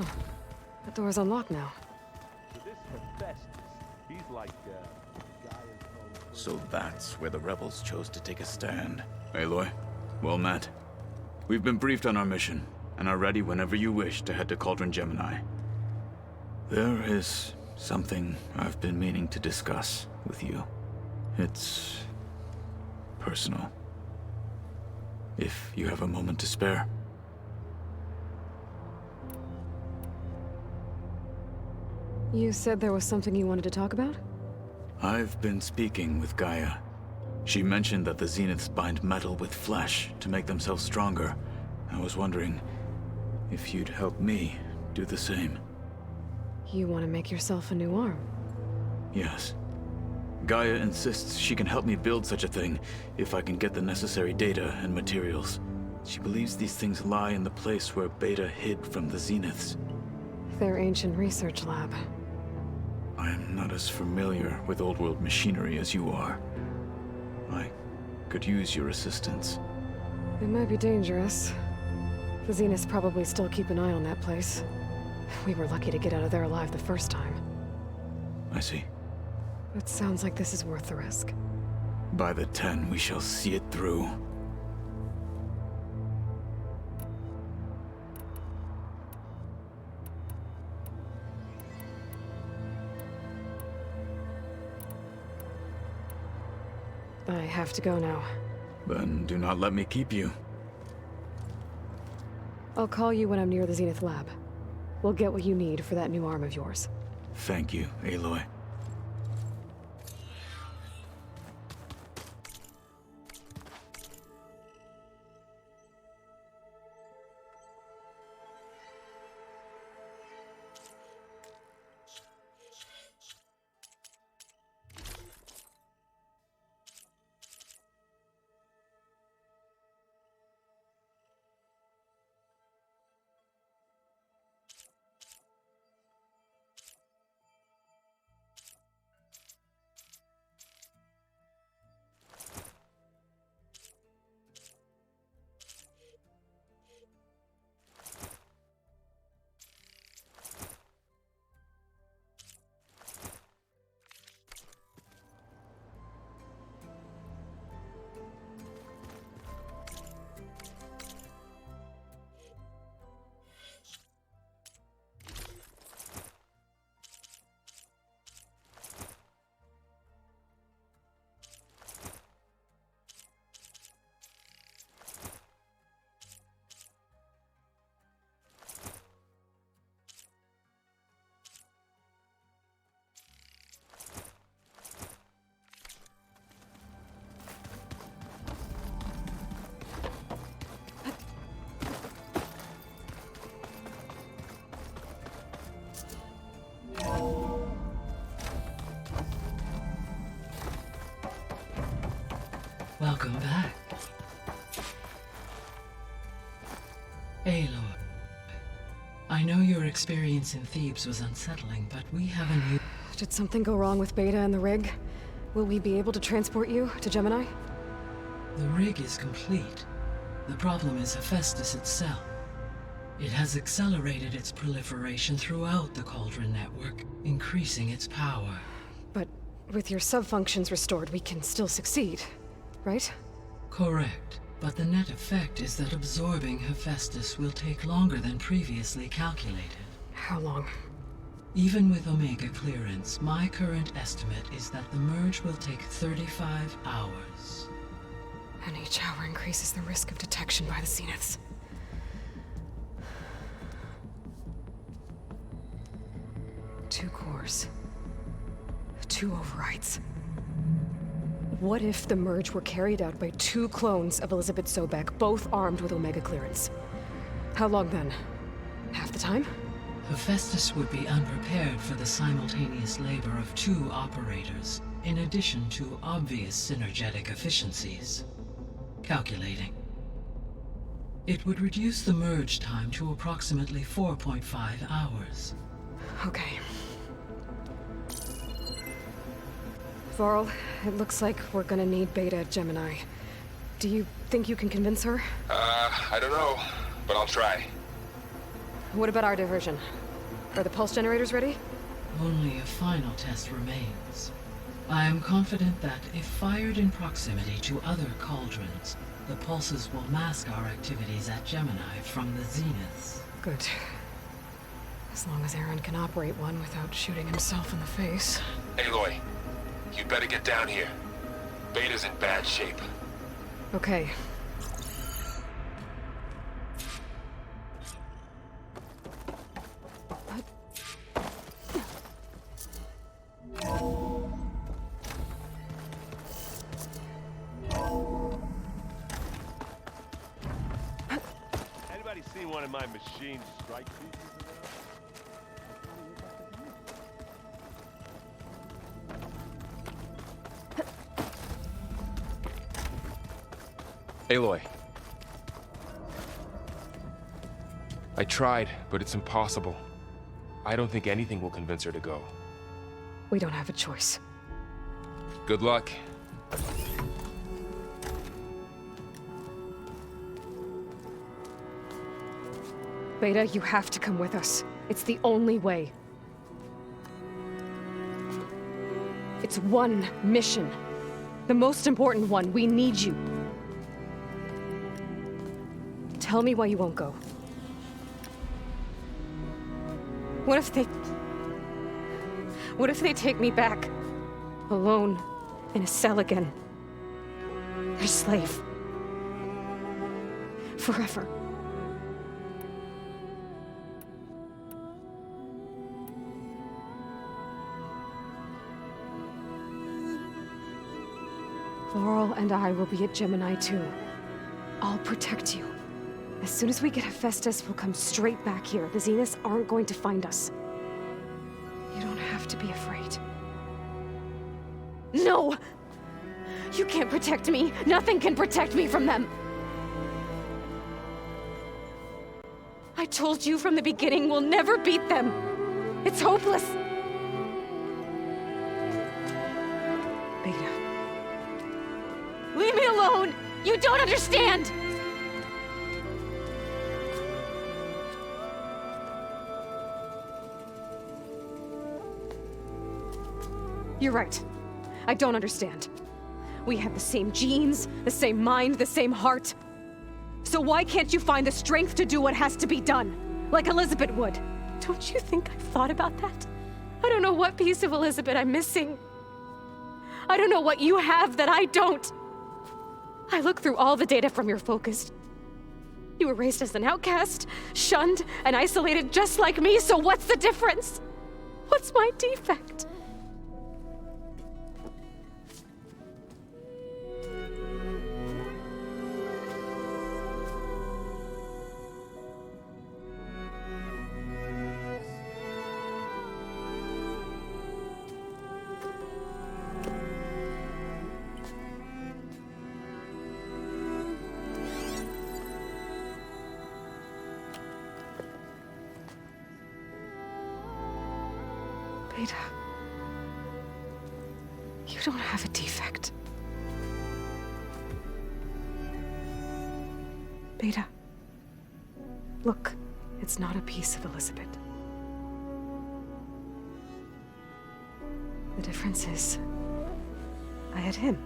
The door's unlocked now. So this Hephaestus, he's like, Gaia's own... So that's where the rebels chose to take a stand. Aloy, well met. We've been briefed on our mission, and are ready whenever you wish to head to Cauldron Gemini. There is something I've been meaning to discuss with you. It's personal. If you have a moment to spare. You said there was something you wanted to talk about? I've been speaking with Gaia. She mentioned that the Zeniths bind metal with flesh to make themselves stronger. I was wondering if you'd help me do the same. You want to make yourself a new arm? Yes. Gaia insists she can help me build such a thing if I can get the necessary data and materials. She believes these things lie in the place where Beta hid from the Zeniths. Their ancient research lab. I am not as familiar with old-world machinery as you are. I could use your assistance. It might be dangerous. The Zeniths probably still keep an eye on that place. We were lucky to get out of there alive the first time. I see. It sounds like this is worth the risk. By the 10, we shall see it through. I have to go now. Then do not let me keep you. I'll call you when I'm near the Zenith lab. We'll get what you need for that new arm of yours. Thank you, Aloy. Welcome back. Aloy, I know your experience in Thebes was unsettling, but we have a new... Did something go wrong with Beta and the rig? Will we be able to transport you to Gemini? The rig is complete. The problem is Hephaestus itself. It has accelerated its proliferation throughout the Cauldron network, increasing its power. But with your sub-functions restored, we can still succeed, right? Correct. But the net effect is that absorbing Hephaestus will take longer than previously calculated. How long? Even with Omega clearance, my current estimate is that the merge will take 35 hours. And each hour increases the risk of detection by the Zeniths. Two cores. Two overrides. What if the merge were carried out by two clones of Elizabeth Sobek, both armed with Omega clearance? How long then? Half the time? Hephaestus would be unprepared for the simultaneous labor of two operators, in addition to obvious synergetic efficiencies. Calculating. It would reduce the merge time to approximately 4.5 hours. Okay. Varl, it looks like we're gonna need Beta at Gemini. Do you think you can convince her? I don't know, but I'll try. What about our diversion? Are the pulse generators ready? Only a final test remains. I am confident that if fired in proximity to other cauldrons, the pulses will mask our activities at Gemini from the zeniths. Good. As long as Aaron can operate one without shooting himself in the face. Aloy, you better get down here. Beta's in bad shape. Okay. Anybody seen one of my machine strike pieces around? Aloy. I tried, but it's impossible. I don't think anything will convince her to go. We don't have a choice. Good luck. Beta, you have to come with us. It's the only way. It's one mission. The most important one. We need you. Tell me why you won't go. What if they take me back? Alone, in a cell again. Their slave. Forever. Laurel and I will be at Gemini too. I'll protect you. As soon as we get Hephaestus, we'll come straight back here. The Zeniths aren't going to find us. You don't have to be afraid. No! You can't protect me. Nothing can protect me from them. I told you from the beginning we'll never beat them. It's hopeless. Beta. Leave me alone! You don't understand! You're right. I don't understand. We have the same genes, the same mind, the same heart. So why can't you find the strength to do what has to be done? Like Elizabeth would. Don't you think I've thought about that? I don't know what piece of Elizabeth I'm missing. I don't know what you have that I don't. I look through all the data from your focus. You were raised as an outcast, shunned, and isolated just like me, so what's the difference? What's my defect? Beta, you don't have a defect. Beta, look, it's not a piece of Elizabeth. The difference is, I had him.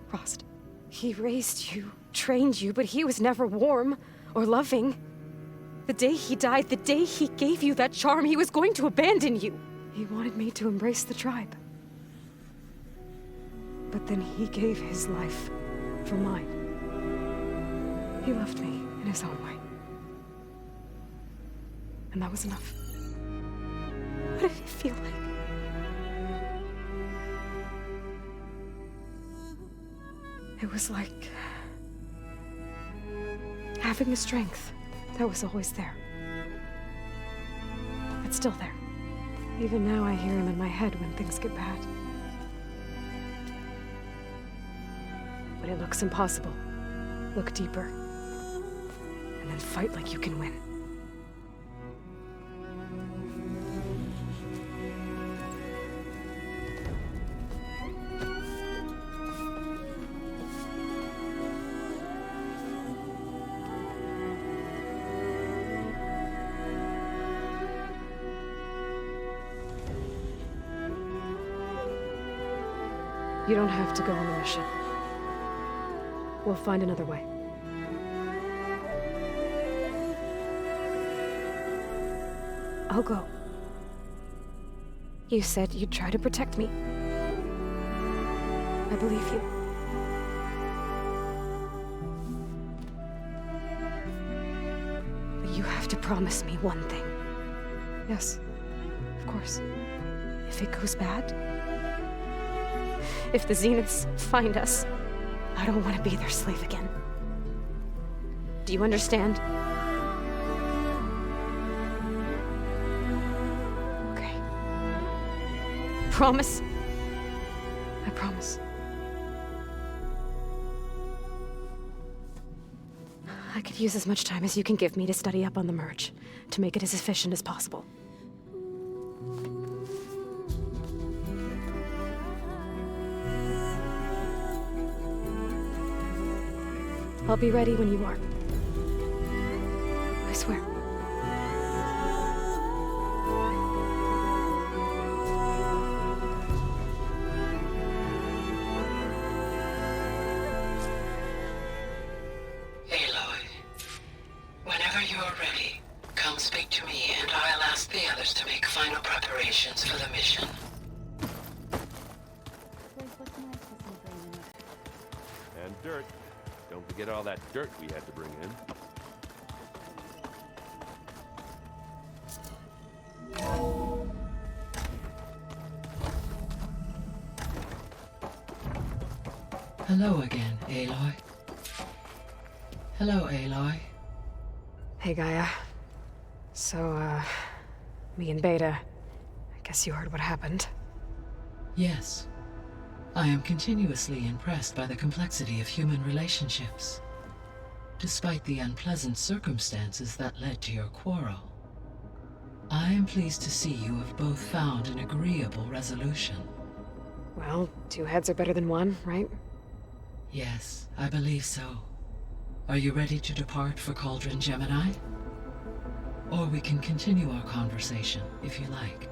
Frost. He raised you, trained you, but he was never warm or loving. The day he died, the day he gave you that charm, he was going to abandon you. He wanted me to embrace the tribe. But then he gave his life for mine. He loved me in his own way. And that was enough. What did it feel like? It was like having the strength that was always there. It's still there. Even now I hear him in my head when things get bad. When it looks impossible, look deeper. And then fight like you can win. You don't have to go on the mission. We'll find another way. I'll go. You said you'd try to protect me. I believe you. But you have to promise me one thing. Yes, of course. If it goes bad, if the Zeniths find us, I don't want to be their slave again. Do you understand? Okay. Promise? I promise. I could use as much time as you can give me to study up on the merge, to make it as efficient as possible. I'll be ready when you are. I swear. Aloy, whenever you're ready, come speak to me and I'll ask the others to make final preparations for the mission. And dirt. Don't forget all that dirt we had to bring in. Hello again, Aloy. Hello, Aloy. Hey, Gaia. So, me and Beta, I guess you heard what happened. Yes. I am continuously impressed by the complexity of human relationships. Despite the unpleasant circumstances that led to your quarrel, I am pleased to see you have both found an agreeable resolution. Well, two heads are better than one, right? Yes, I believe so. Are you ready to depart for Cauldron Gemini? Or we can continue our conversation, if you like.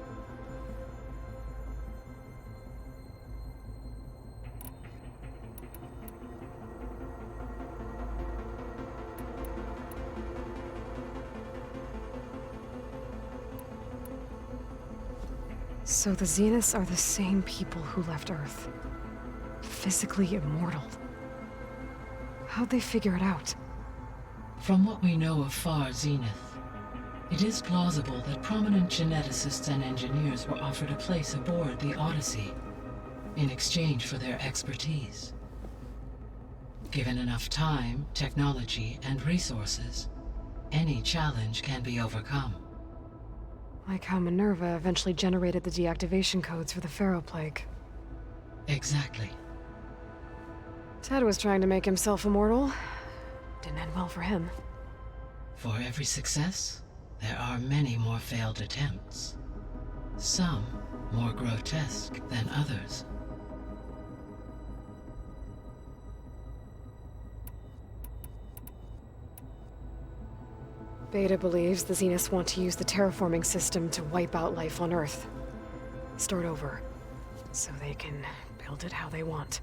So the Zeniths are the same people who left Earth. Physically immortal. How'd they figure it out? From what we know of Far Zenith, it is plausible that prominent geneticists and engineers were offered a place aboard the Odyssey in exchange for their expertise. Given enough time, technology, and resources, any challenge can be overcome. Like how Minerva eventually generated the deactivation codes for the Pharaoh Plague. Exactly. Ted was trying to make himself immortal. Didn't end well for him. For every success, there are many more failed attempts. Some more grotesque than others. Beta believes the Zeniths want to use the terraforming system to wipe out life on Earth. Start over, so they can build it how they want.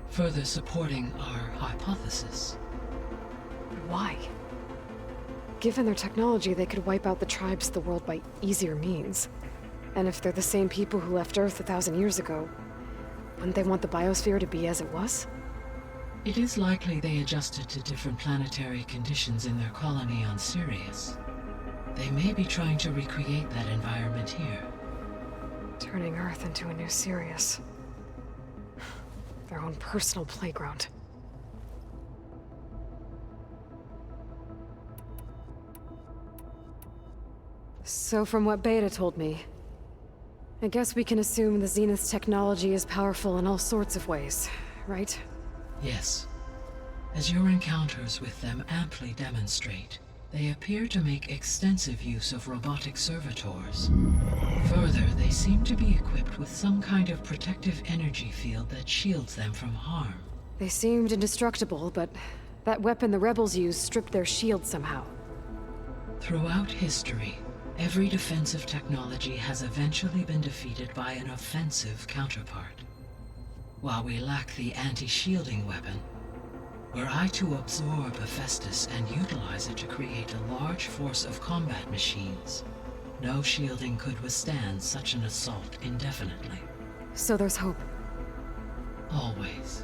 Further supporting our hypothesis. Why? Given their technology, they could wipe out the tribes of the world by easier means. And if they're the same people who left Earth 1,000 years ago, wouldn't they want the biosphere to be as it was? It is likely they adjusted to different planetary conditions in their colony on Sirius. They may be trying to recreate that environment here. Turning Earth into a new Sirius. Their own personal playground. So from what Beta told me, I guess we can assume the Zenith's technology is powerful in all sorts of ways, right? Yes. As your encounters with them amply demonstrate, they appear to make extensive use of robotic servitors. Further, they seem to be equipped with some kind of protective energy field that shields them from harm. They seemed indestructible, but that weapon the rebels used stripped their shield somehow. Throughout history, Every defensive technology has eventually been defeated by an offensive counterpart. While we lack the anti-shielding weapon, were I to absorb Hephaestus and utilize it to create a large force of combat machines, no shielding could withstand such an assault indefinitely. So there's hope. Always.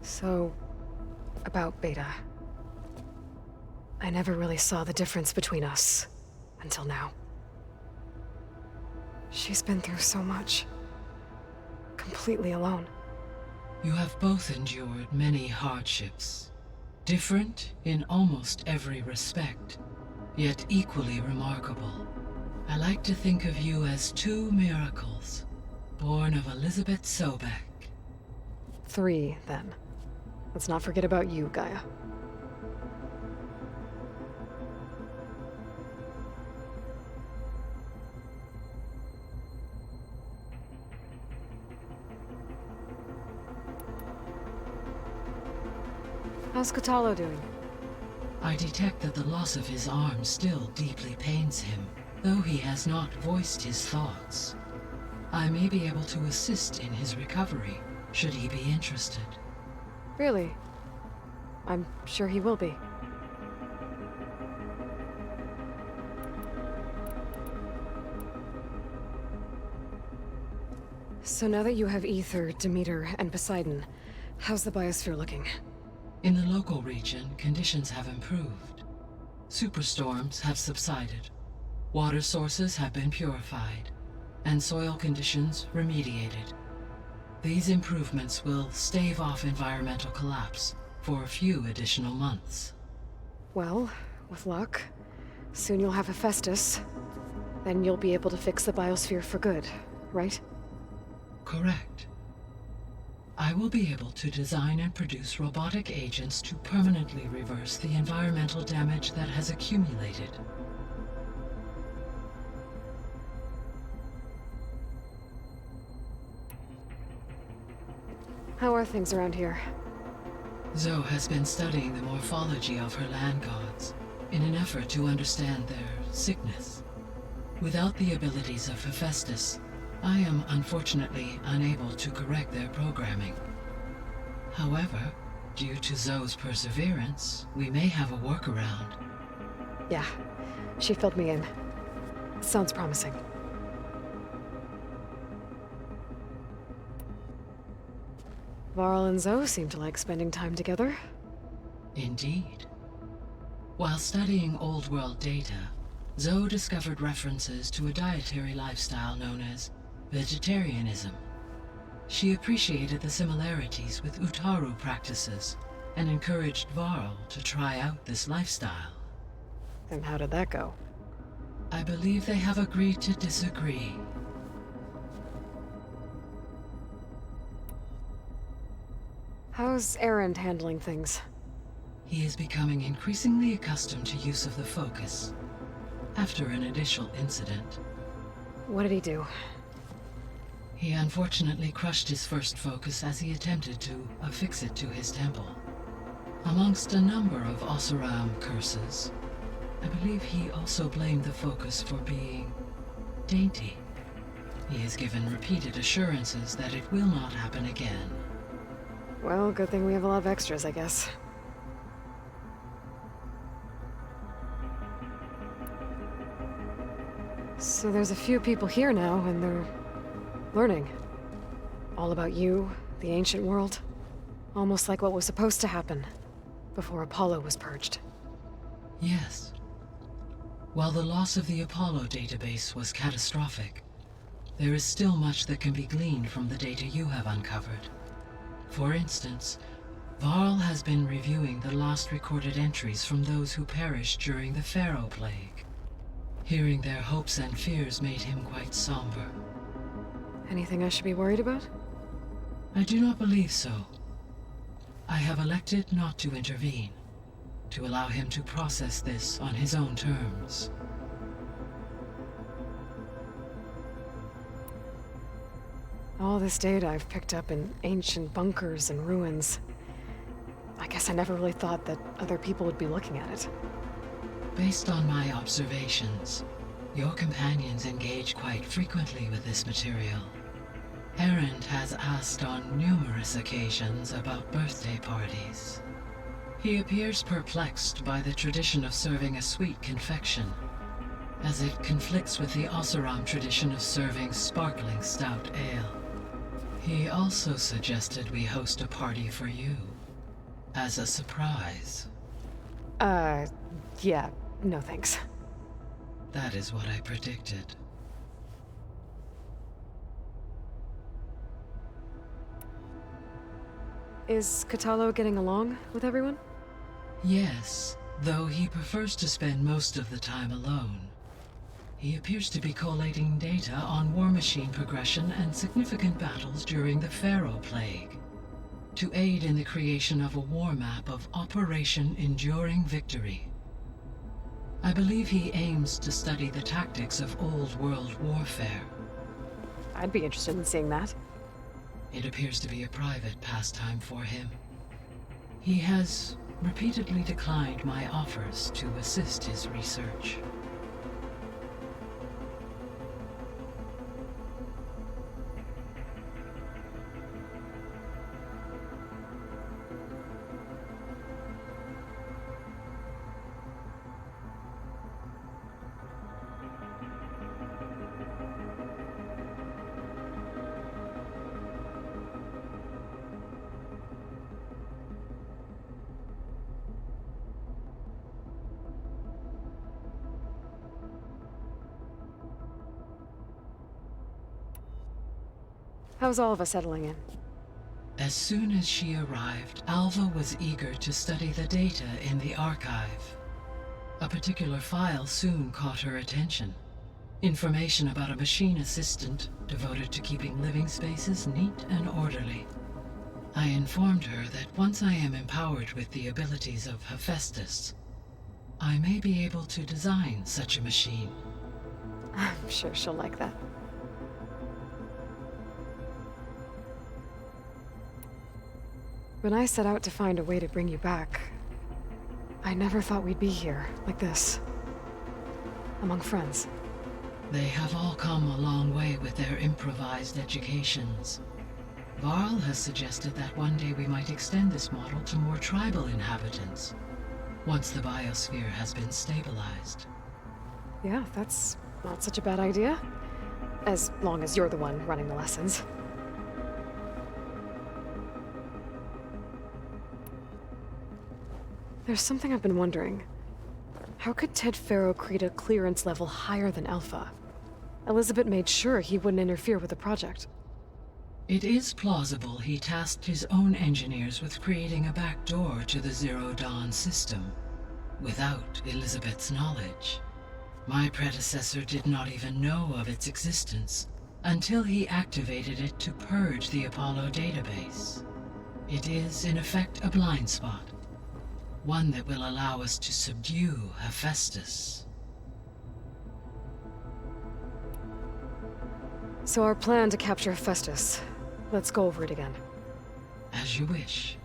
So, about Beta. I never really saw the difference between us, until now. She's been through so much. Completely alone. You have both endured many hardships. Different in almost every respect, yet equally remarkable. I like to think of you as two miracles, born of Elizabeth Sobek. 3, then. Let's not forget about you, Gaia. How's Kotallo doing? I detect that the loss of his arm still deeply pains him, though he has not voiced his thoughts. I may be able to assist in his recovery, should he be interested. Really? I'm sure he will be. So now that you have Ether, Demeter, and Poseidon, how's the biosphere looking? In the local region, conditions have improved. Superstorms have subsided. Water sources have been purified, and soil conditions remediated. These improvements will stave off environmental collapse for a few additional months. Well, with luck, soon you'll have Hephaestus. Then you'll be able to fix the biosphere for good, right? Correct. I will be able to design and produce robotic agents to permanently reverse the environmental damage that has accumulated. How are things around here? Zoe has been studying the morphology of her land gods in an effort to understand their sickness. Without the abilities of Hephaestus, I am unfortunately unable to correct their programming. However, due to Zoe's perseverance, we may have a workaround. Yeah, she filled me in. Sounds promising. Varl and Zoe seem to like spending time together. Indeed. While studying Old World data, Zoe discovered references to a dietary lifestyle known as vegetarianism. She appreciated the similarities with Utaru practices and encouraged Varl to try out this lifestyle. And how did that go? I believe they have agreed to disagree. How's Erend handling things? He is becoming increasingly accustomed to use of the focus after an initial incident. What did he do? He unfortunately crushed his first focus as he attempted to affix it to his temple. Amongst a number of Oseram curses, I believe he also blamed the focus for being dainty. He has given repeated assurances that it will not happen again. Well, good thing we have a lot of extras, I guess. So there's a few people here now, and they're learning. All about you, the ancient world. Almost like what was supposed to happen before Apollo was purged. Yes. While the loss of the Apollo database was catastrophic, there is still much that can be gleaned from the data you have uncovered. For instance, Varl has been reviewing the last recorded entries from those who perished during the Pharaoh Plague. Hearing their hopes and fears made him quite somber. Anything I should be worried about? I do not believe so. I have elected not to intervene. to allow him to process this on his own terms. All this data I've picked up in ancient bunkers and ruins. I guess I never really thought that other people would be looking at it. Based on my observations, your companions engage quite frequently with this material. Erend has asked on numerous occasions about birthday parties. He appears perplexed by the tradition of serving a sweet confection, as it conflicts with the Oseram tradition of serving sparkling stout ale. He also suggested we host a party for you, as a surprise. Yeah, no thanks. That is what I predicted. Is Katalo getting along with everyone? Yes, though he prefers to spend most of the time alone. He appears to be collating data on war machine progression and significant battles during the Pharaoh Plague, to aid in the creation of a war map of Operation Enduring Victory. I believe he aims to study the tactics of Old World warfare. I'd be interested in seeing that. It appears to be a private pastime for him. He has repeatedly declined my offers to assist his research. How's all of us settling in? As soon as she arrived, Alva was eager to study the data in the archive. A particular file soon caught her attention. Information about a machine assistant devoted to keeping living spaces neat and orderly. I informed her that once I am empowered with the abilities of Hephaestus, I may be able to design such a machine. I'm sure she'll like that. When I set out to find a way to bring you back, I never thought we'd be here, like this. Among friends. They have all come a long way with their improvised educations. Varl has suggested that one day we might extend this model to more tribal inhabitants, once the biosphere has been stabilized. Yeah, that's not such a bad idea. As long as you're the one running the lessons. There's something I've been wondering. How could Ted Faro create a clearance level higher than Alpha? Elizabeth made sure he wouldn't interfere with the project. It is plausible he tasked his own engineers with creating a back door to the Zero Dawn system, without Elizabeth's knowledge. My predecessor did not even know of its existence until he activated it to purge the Apollo database. It is, in effect, a blind spot. One that will allow us to subdue Hephaestus. So our plan to capture Hephaestus. Let's go over it again. As you wish.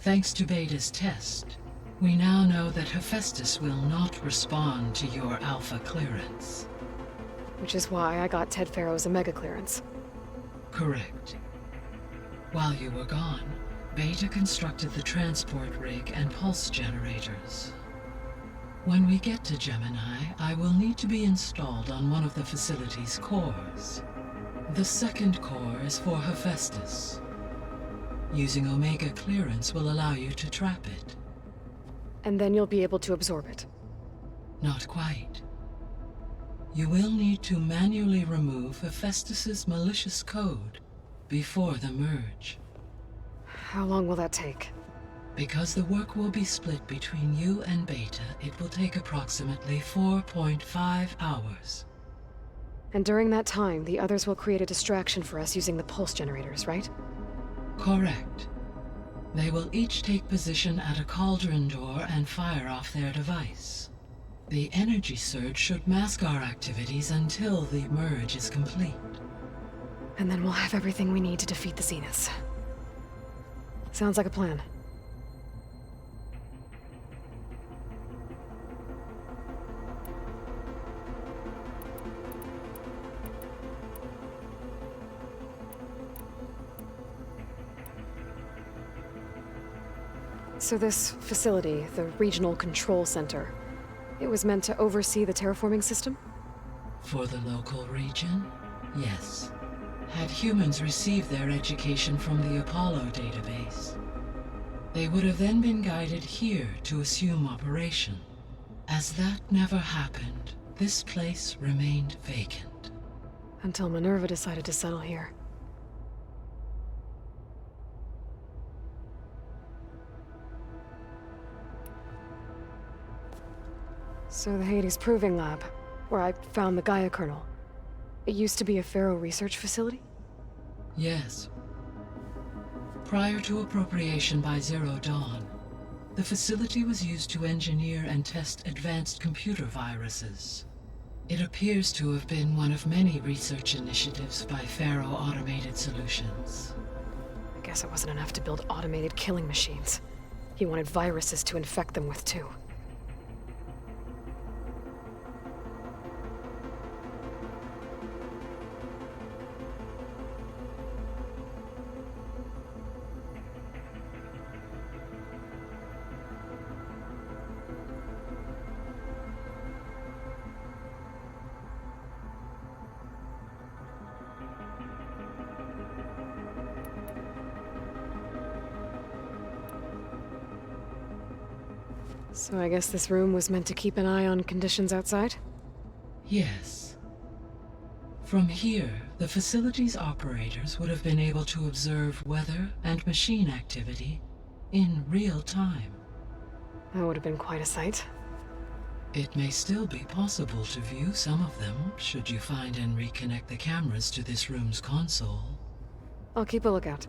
Thanks to Beta's test, we now know that Hephaestus will not respond to your Alpha clearance. Which is why I got Ted Faro's Omega clearance. Correct. While you were gone, Beta constructed the transport rig and pulse generators. When we get to Gemini, I will need to be installed on one of the facility's cores. The second core is for Hephaestus. Using Omega clearance will allow you to trap it. And then you'll be able to absorb it. Not quite. You will need to manually remove Hephaestus's malicious code before the merge. How long will that take? Because the work will be split between you and Beta, it will take approximately 4.5 hours. And during that time, the others will create a distraction for us using the pulse generators, right? Correct. They will each take position at a cauldron door and fire off their device. The energy surge should mask our activities until the merge is complete. And then we'll have everything we need to defeat the Zeniths. Sounds like a plan. So this facility, the Regional Control Center, it was meant to oversee the terraforming system? For the local region, yes. Had humans received their education from the Apollo database, they would have then been guided here to assume operation. As that never happened, this place remained vacant. Until Minerva decided to settle here. So the Hades Proving Lab, where I found the Gaia kernel, it used to be a Pharaoh research facility? Yes. Prior to appropriation by Zero Dawn, the facility was used to engineer and test advanced computer viruses. It appears to have been one of many research initiatives by Pharaoh Automated Solutions. I guess it wasn't enough to build automated killing machines. He wanted viruses to infect them with, too. So I guess this room was meant to keep an eye on conditions outside? Yes. From here, the facility's operators would have been able to observe weather and machine activity in real time. That would have been quite a sight. It may still be possible to view some of them, should you find and reconnect the cameras to this room's console. I'll keep a lookout.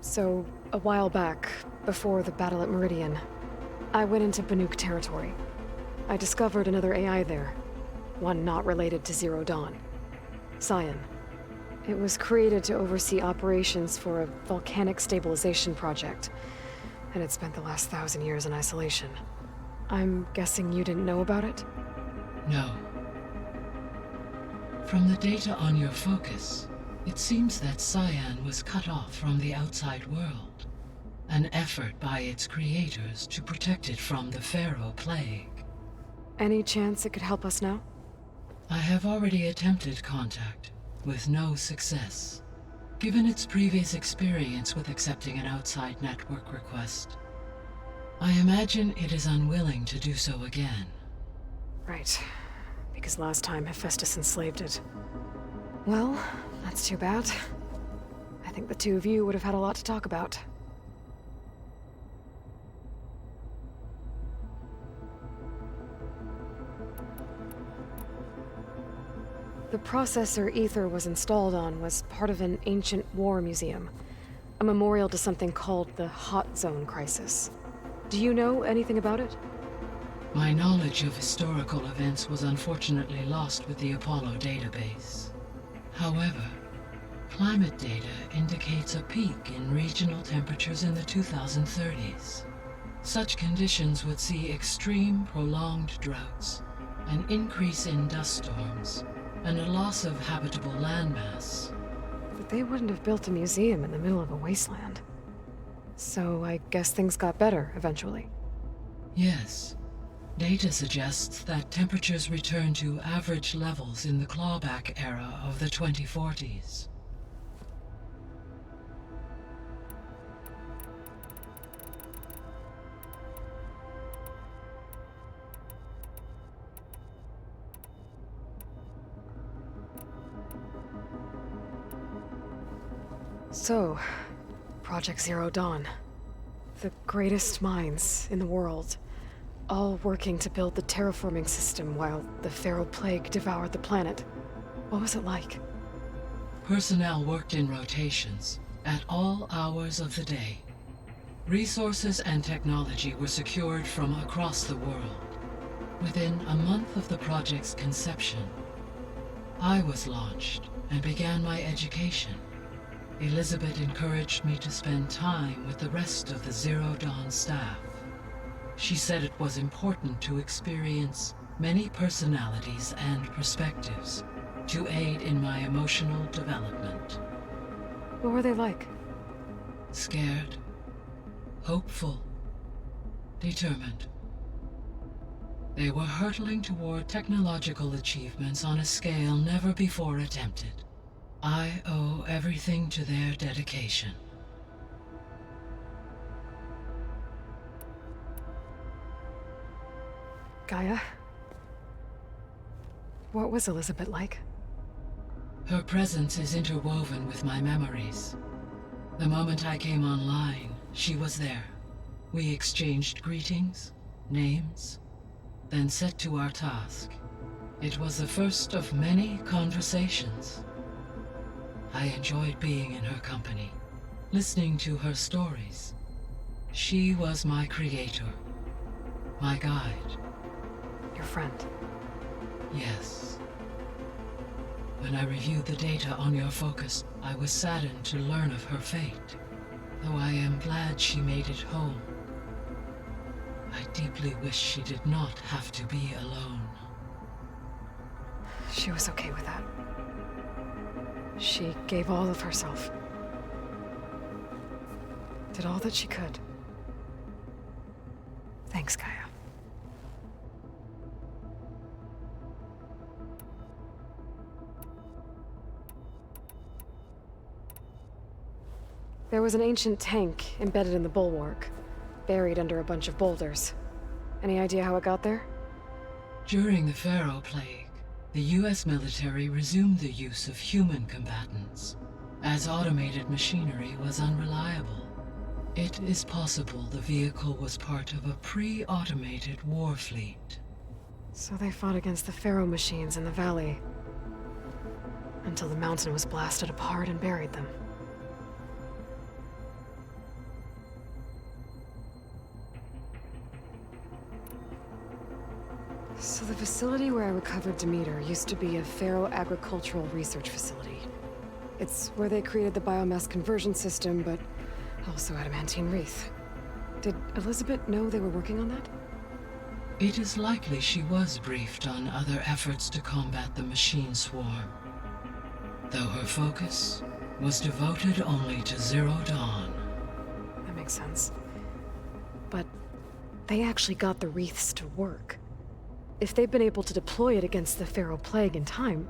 So, a while back, before the battle at Meridian, I went into Banuk territory. I discovered another AI there, one not related to Zero Dawn. Cyan. It was created to oversee operations for a volcanic stabilization project, and it spent the last 1,000 years in isolation. I'm guessing you didn't know about it? No. From the data on your focus, it seems that Cyan was cut off from the outside world, an effort by its creators to protect it from the Pharaoh plague. Any chance it could help us now? I have already attempted contact, with no success. Given its previous experience with accepting an outside network request, I imagine it is unwilling to do so again. Right. Because last time Hephaestus enslaved it. Well, that's too bad. I think the two of you would have had a lot to talk about. The processor Ether was installed on was part of an ancient war museum. A memorial to something called the Hot Zone Crisis. Do you know anything about it? My knowledge of historical events was unfortunately lost with the Apollo database. However, climate data indicates a peak in regional temperatures in the 2030s. Such conditions would see extreme, prolonged droughts, an increase in dust storms, and a loss of habitable landmass. But they wouldn't have built a museum in the middle of a wasteland. So I guess things got better eventually. Yes. Data suggests that temperatures return to average levels in the clawback era of the 2040s. So, Project Zero Dawn. The greatest minds in the world, all working to build the terraforming system while the Pharaoh Plague devoured the planet. What was it like? Personnel worked in rotations, at all hours of the day. Resources and technology were secured from across the world. Within a month of the project's conception, I was launched and began my education. Elizabeth encouraged me to spend time with the rest of the Zero Dawn staff. She said it was important to experience many personalities and perspectives to aid in my emotional development. What were they like? Scared, hopeful, determined. They were hurtling toward technological achievements on a scale never before attempted. I owe everything to their dedication. Gaia? What was Elizabeth like? Her presence is interwoven with my memories. The moment I came online, she was there. We exchanged greetings, names, then set to our task. It was the first of many conversations. I enjoyed being in her company, listening to her stories. She was my creator, my guide. Your friend. Yes. When I reviewed the data on your focus, I was saddened to learn of her fate, though I am glad she made it home. I deeply wish she did not have to be alone. She was okay with that. She gave all of herself. Did all that she could. Thanks, Gaia. There was an ancient tank embedded in the bulwark, buried under a bunch of boulders. Any idea how it got there? During the Pharaoh Plague, the US military resumed the use of human combatants, as automated machinery was unreliable. It is possible the vehicle was part of a pre-automated war fleet. So they fought against the Pharaoh machines in the valley, until the mountain was blasted apart and buried them. So the facility where I recovered Demeter used to be a Pharaoh agricultural research facility. It's where they created the biomass conversion system, but also adamantine wreath. Did Elizabeth know they were working on that? It is likely she was briefed on other efforts to combat the machine swarm, though her focus was devoted only to Zero Dawn. That makes sense. But they actually got the wreaths to work. If they've been able to deploy it against the Pharaoh Plague in time...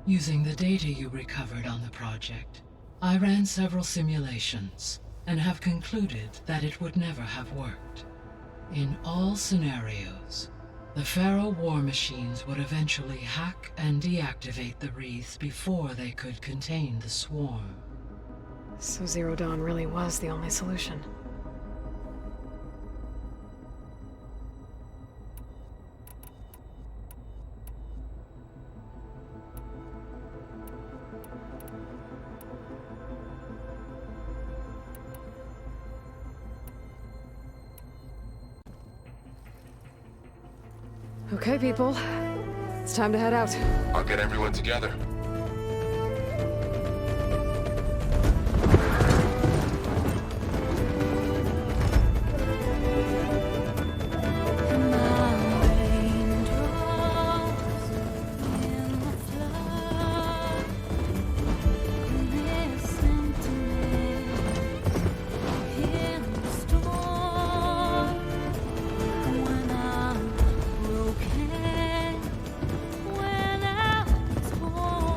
Using the data you recovered on the project, I ran several simulations and have concluded that it would never have worked. In all scenarios, the Pharaoh war machines would eventually hack and deactivate the wreaths before they could contain the swarm. So Zero Dawn really was the only solution. Okay, people. It's time to head out. I'll get everyone together. When I was born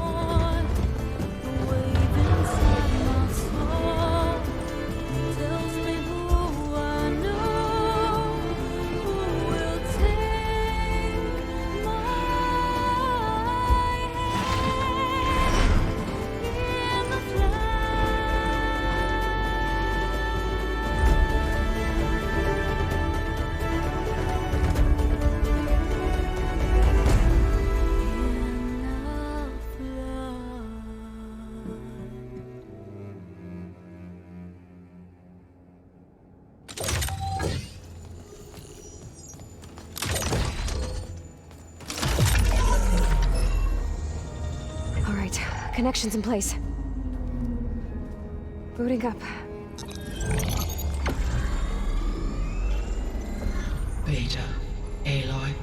Connection's in place. Booting up. Beta, Aloy.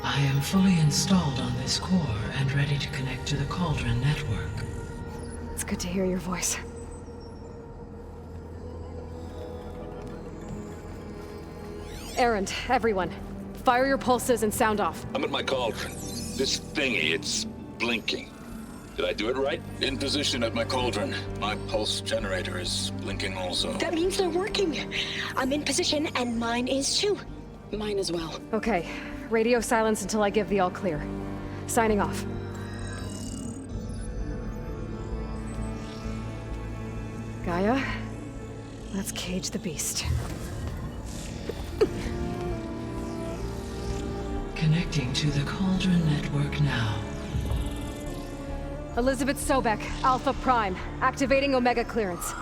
I am fully installed on this core and ready to connect to the Cauldron network. It's good to hear your voice. Errand, everyone. Fire your pulses and sound off. I'm at my cauldron. This thingy, it's blinking. Did I do it right? In position at my cauldron. My pulse generator is blinking also. That means they're working. I'm in position, and mine is too. Mine as well. Okay. Radio silence until I give the all clear. Signing off. Gaia, let's cage the beast. Connecting to the Cauldron network now. Elizabeth Sobek, Alpha Prime, activating Omega clearance.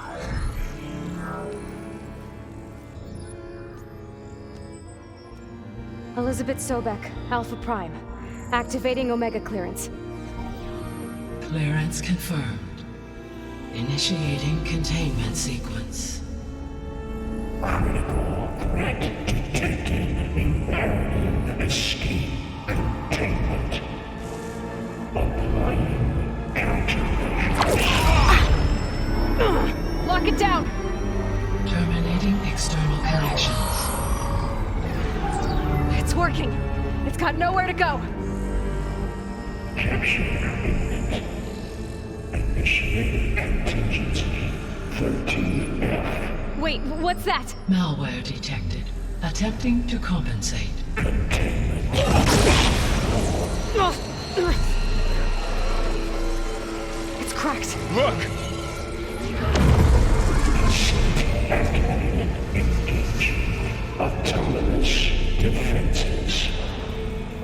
Elizabeth Sobek, Alpha Prime, activating Omega clearance. Clearance confirmed. Initiating containment sequence. Critical threat detected. Imperative escape containment. Applying countermeasures. Lock it down! Terminating external connections. It's working. It's got nowhere to go. Capture imminent. Initiating contingency 13F. Wait, what's that? Malware detected. Attempting to compensate. It's cracked. Look! Engage. Autonomous defenses.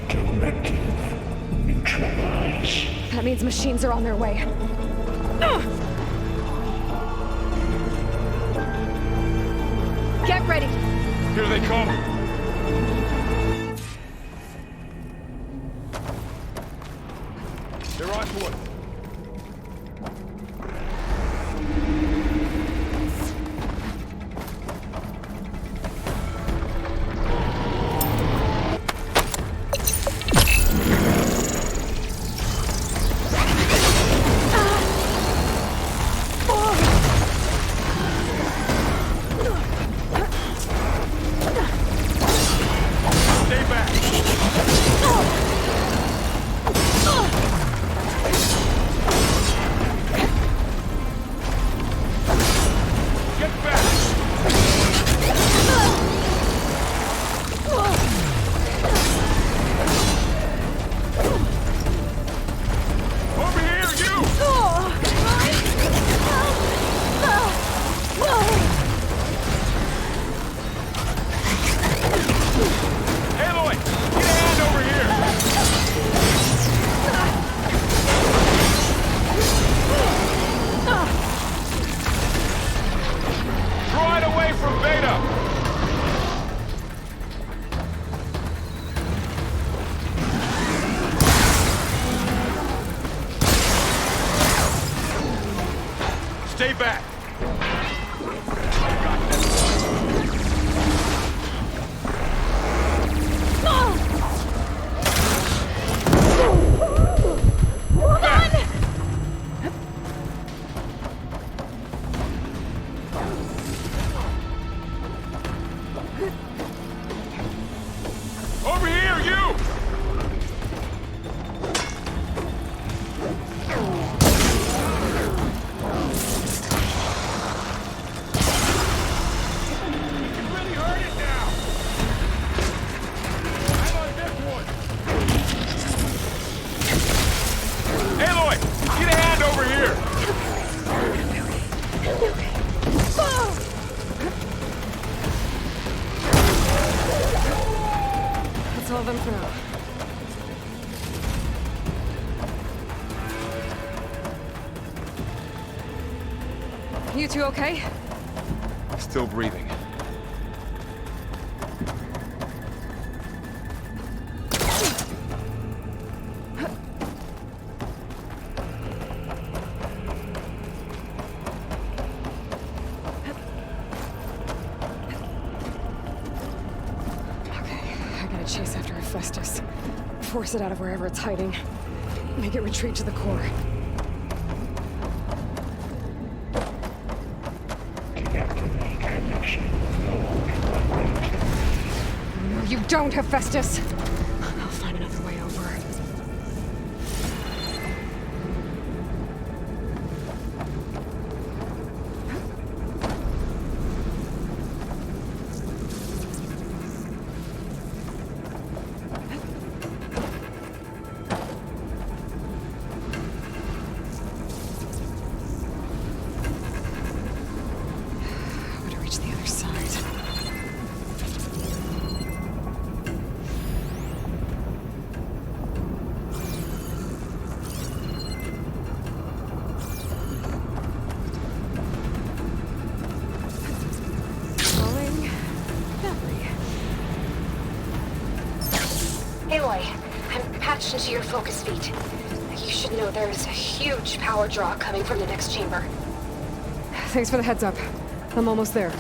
Directive. Neutralize. That means machines are on their way. Get ready. Here they come! They're on to us. Stay back! Get back! Over here, you! Aloy, get a hand over here! Draw it away from Beta! Stay back! Over here, you! You really heard it now! How about this one? Aloy, get a hand over here! That's all of them for now. You two okay? Still breathing. Force it out of wherever it's hiding. Make it retreat to the core. Deactivate connection. No, you don't, Hephaestus! I'll find another way over. Aloy, I'm patched into your focus feed. You should know there is a huge power draw coming from the next chamber. Thanks for the heads up. I'm almost there.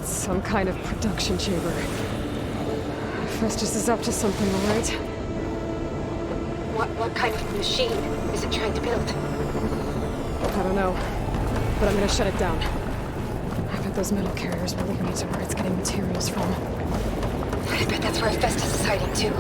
Some kind of production chamber. Festus is up to something, all right? What kind of machine is it trying to build? I don't know, but I'm gonna shut it down. I bet those metal carriers will lead me to where it's getting materials from. I bet that's where Festus is hiding too.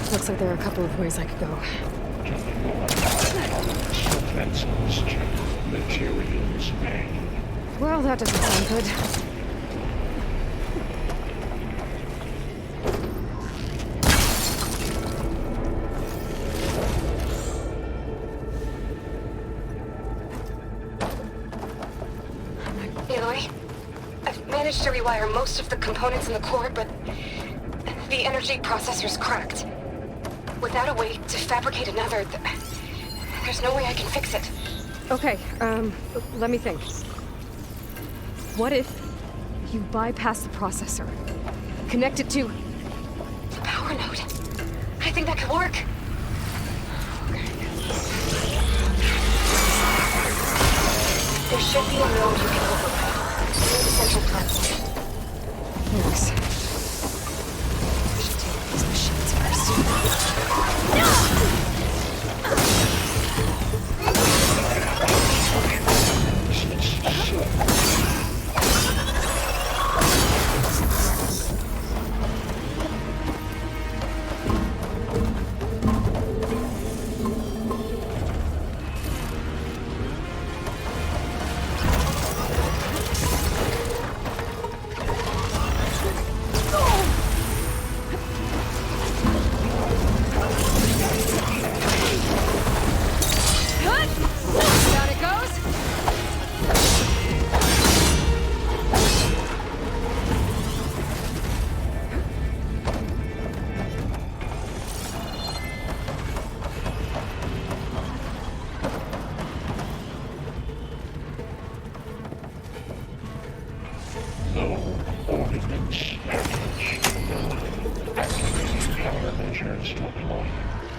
Looks like there are a couple of ways I could go. Defenses check. Materials made. Well, that doesn't sound good. Aloy, I've managed to rewire most of the components in the core, but the energy processor's cracked. Without a way to fabricate another, there's no way I can fix it. Okay, let me think. What if you bypass the processor? Connect it to... The power node. I think that could work. There should be a node you can override. Near the central platform. Thanks. I should take these machines first. No!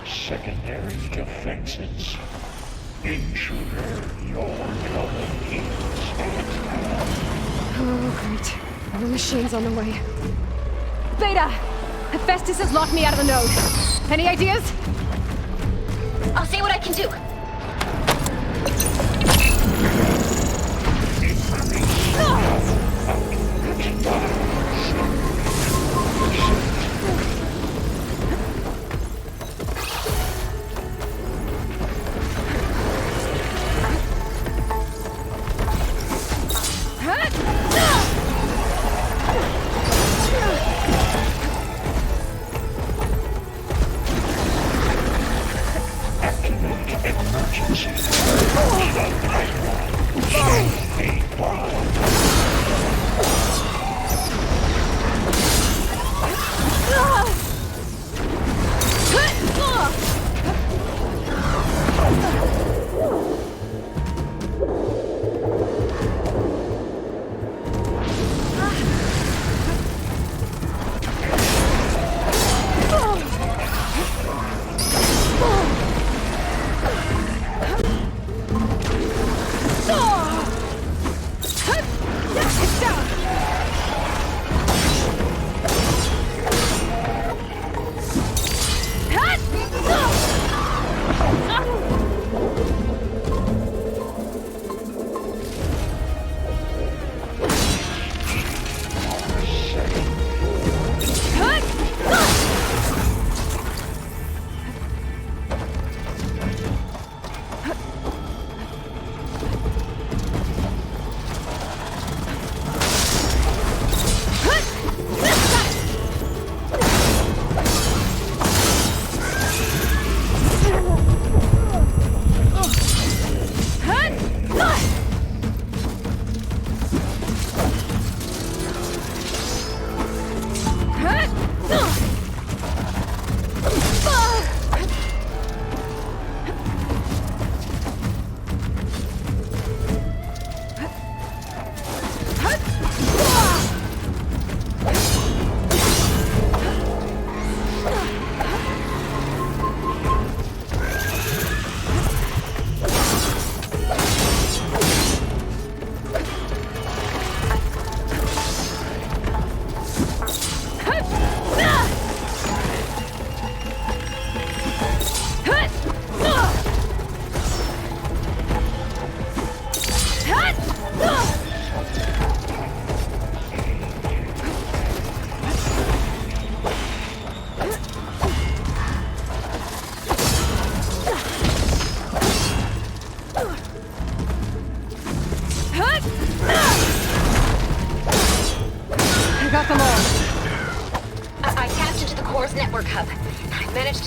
Secondary defenses. Intruder, your coming is Oh, great. More machines on the way. Beta! Hephaestus has locked me out of the node. Any ideas? I'll see what I can do.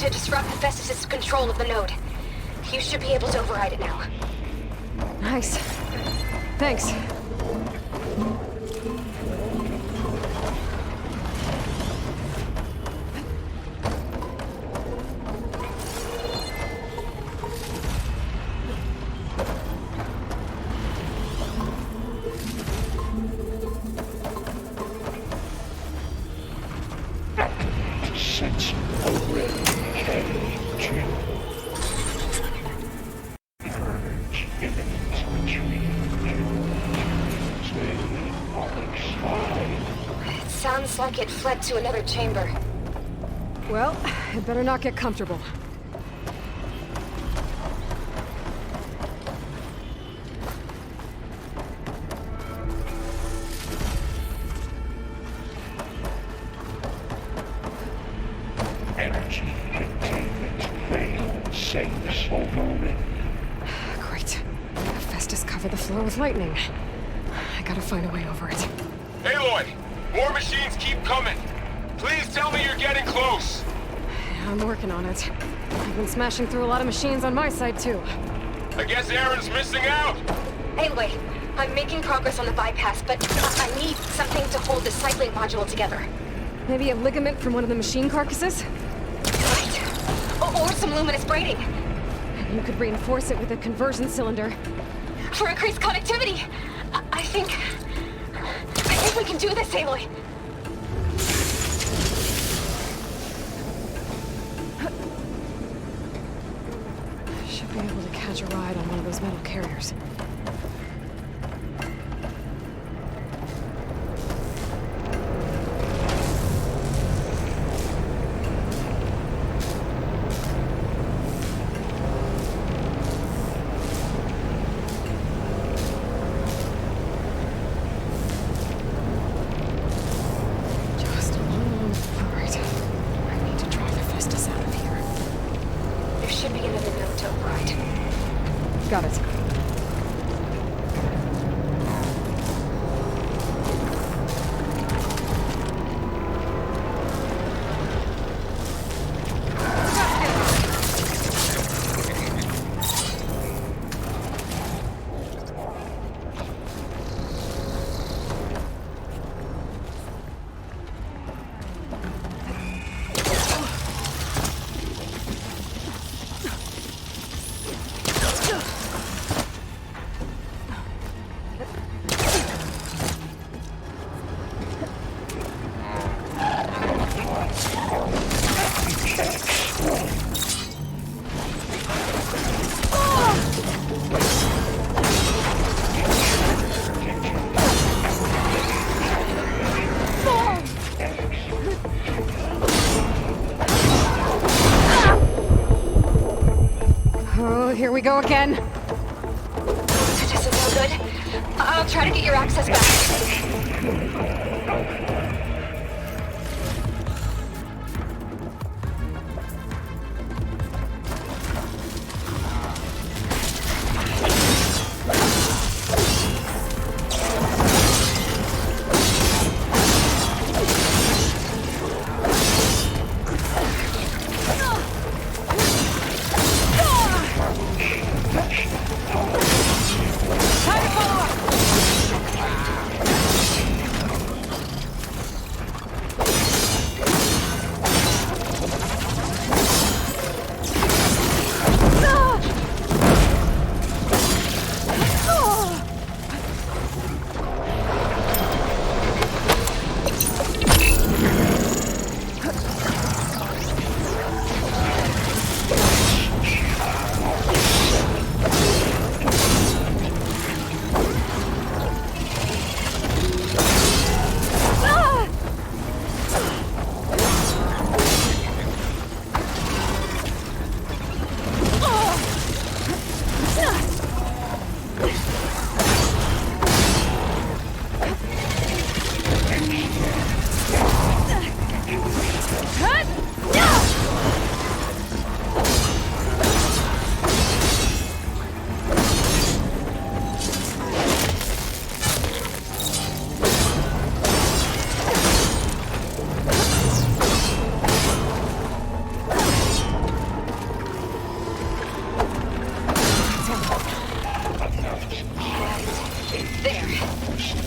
To disrupt Hephaestus' control of the node. You should be able to override it now. Nice. Thanks. Sense already. Sounds like it fled to another chamber. Well, it better not get comfortable. Energy containment failed. Safe for moment. Great. Hephaestus covered the floor with lightning. I gotta find a way over it. Aloy! More machines keep coming! Please tell me you're getting close! Yeah, I'm working on it. I've been smashing through a lot of machines on my side, too. I guess Aaron's missing out! Anyway, I'm making progress on the bypass, but I need something to hold the cycling module together. Maybe a ligament from one of the machine carcasses? Right. Or some luminous braiding. You could reinforce it with a conversion cylinder. For increased connectivity! I think we can do this, Aloy. Should be able to catch a ride on one of those metal carriers. Got it. Here we go again. That doesn't feel good. I'll try to get your access back.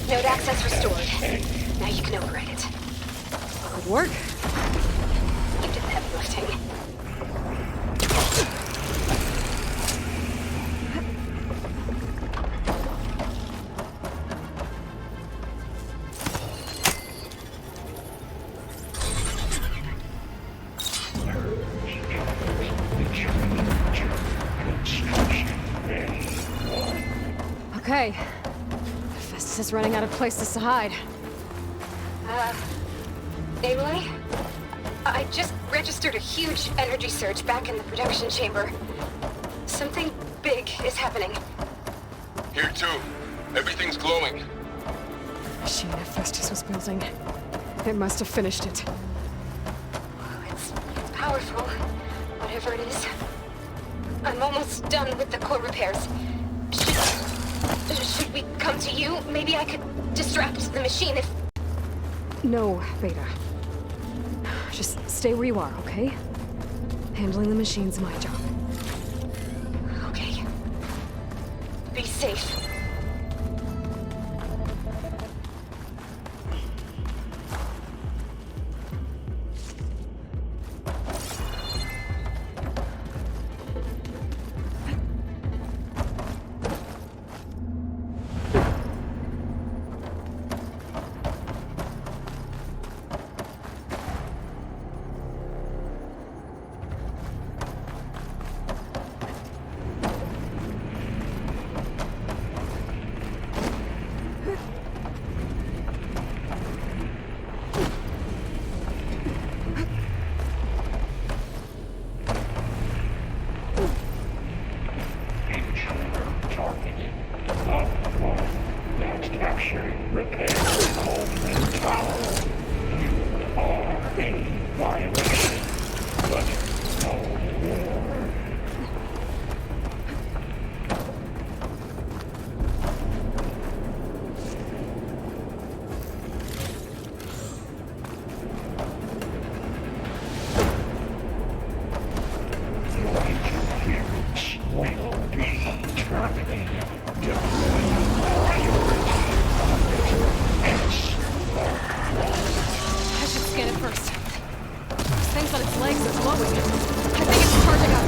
Node access restored. Now you can override it. Good work. You did the heavy lifting. Okay. Festus is running out of places to hide. Aloy? I just registered a huge energy surge back in the production chamber. Something big is happening. Here too. Everything's glowing. Machine that Festus was building. It must have finished it. It's powerful, whatever it is. I'm almost done with the core repairs. Should we come to you? Maybe I could distract the machine if... No, Beta. Just stay where you are, okay? Handling the machine's my job. Okay. Be safe. its legs are glowing. I think it's charging up.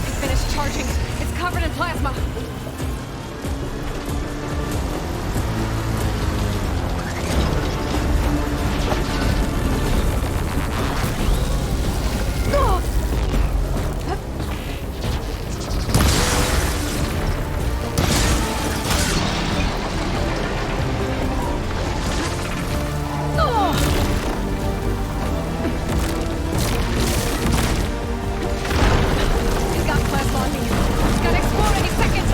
It finished charging. It's covered in plasma. It's got plasma on me. It's gonna explode any second.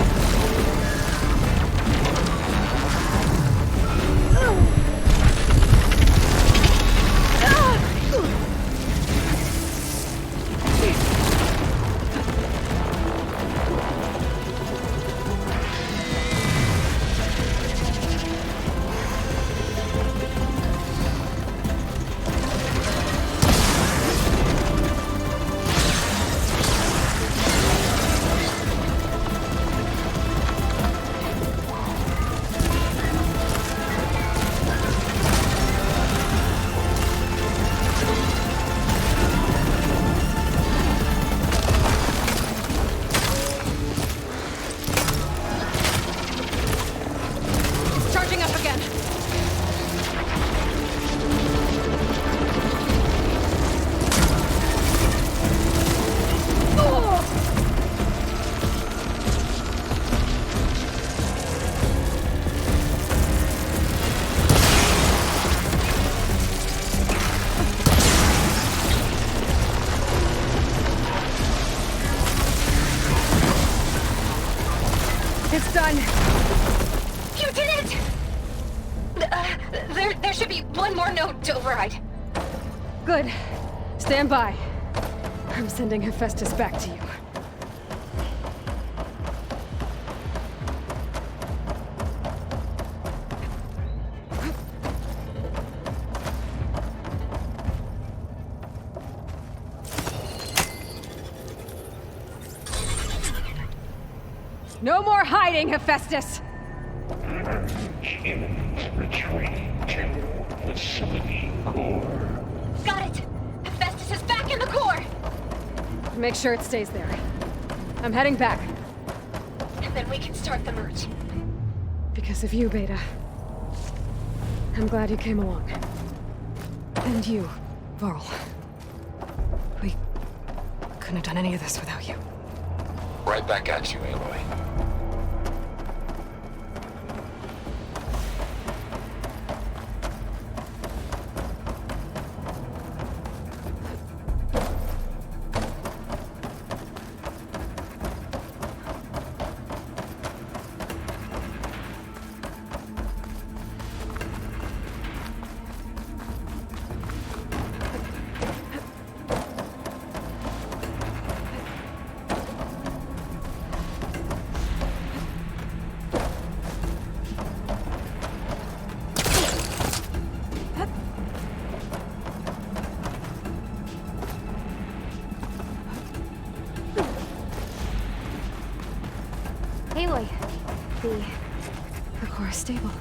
It's charging up again. It's done. You did it! There should be one more node to override. Good. Stand by. I'm sending Hephaestus back to you. No more hiding, Hephaestus! Imminent retreat to facility core. Got it! Hephaestus is back in the core! Make sure it stays there. I'm heading back. And then we can start the merge. Because of you, Beta. I'm glad you came along. And you, Varl. We couldn't have done any of this without you. Right back at you, Aloy. Aloy, the core is stable.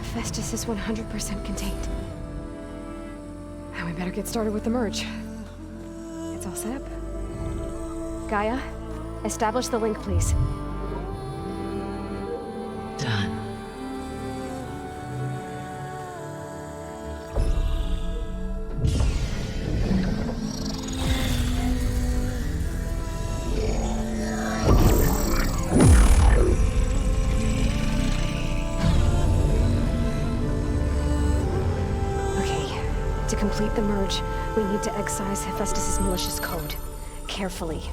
Hephaestus is 100% contained. Now we better get started with the merge. It's all set up. Gaia, establish the link, please. Done. To complete the merge, we need to excise Hephaestus' malicious code. Carefully.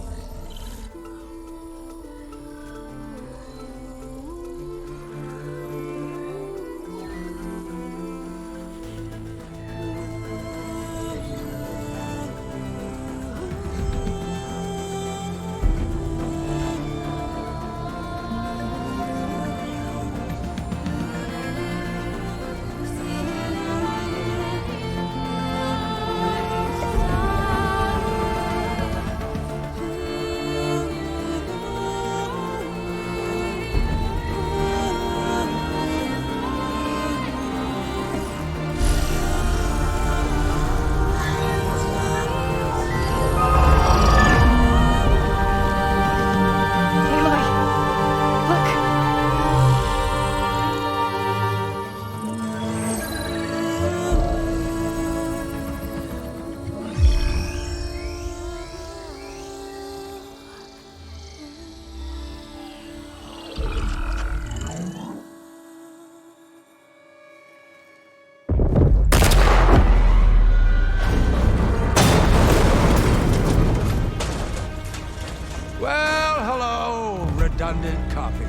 redundant copy.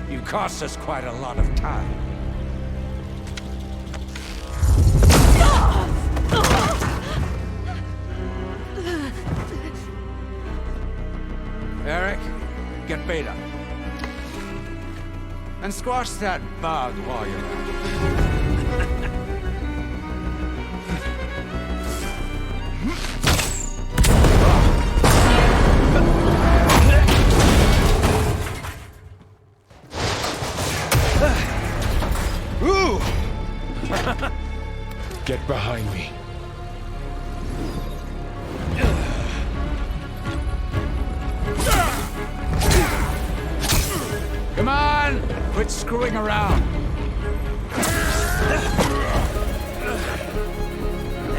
You cost us quite a lot of time. Eric, get Beta. And squash that bug while you're at it. Get behind me. Come on! Quit screwing around.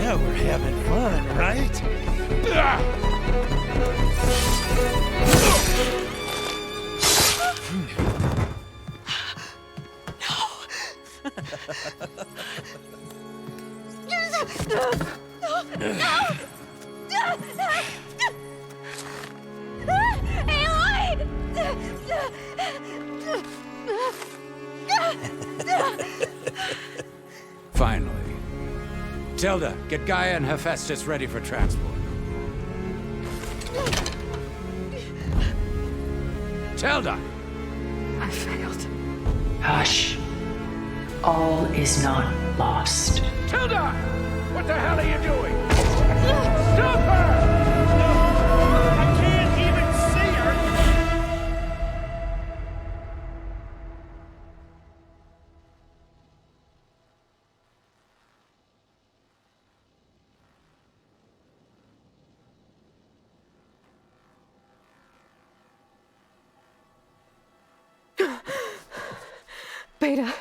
Now we're having fun, right? Finally. Tilda, get Gaia and Hephaestus ready for transport. Tilda! I failed. Hush. All is not lost. Tilda! What the hell are you doing? Stop her! I can't even see her! Beta.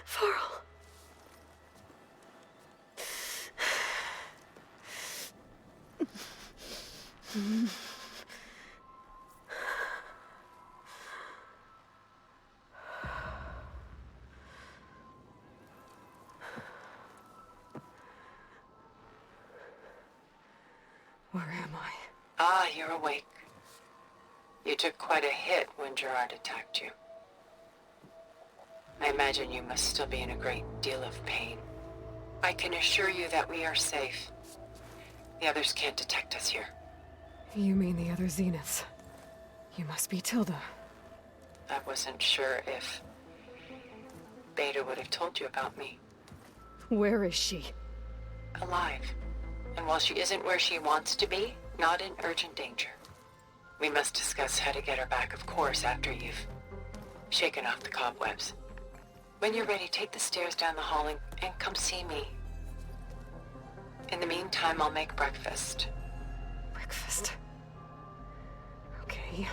Varl. Where am I? Ah, you're awake. You took quite a hit when Gerard attacked you. I imagine you must still be in a great deal of pain. I can assure you that we are safe. The others can't detect us here. You mean the other Zeniths? You must be Tilda. I wasn't sure if Beta would have told you about me. Where is she? Alive. And while she isn't where she wants to be, not in urgent danger. We must discuss how to get her back, of course, after you've shaken off the cobwebs. When you're ready, take the stairs down the hall and come see me. In the meantime, I'll make breakfast. Breakfast. Okay.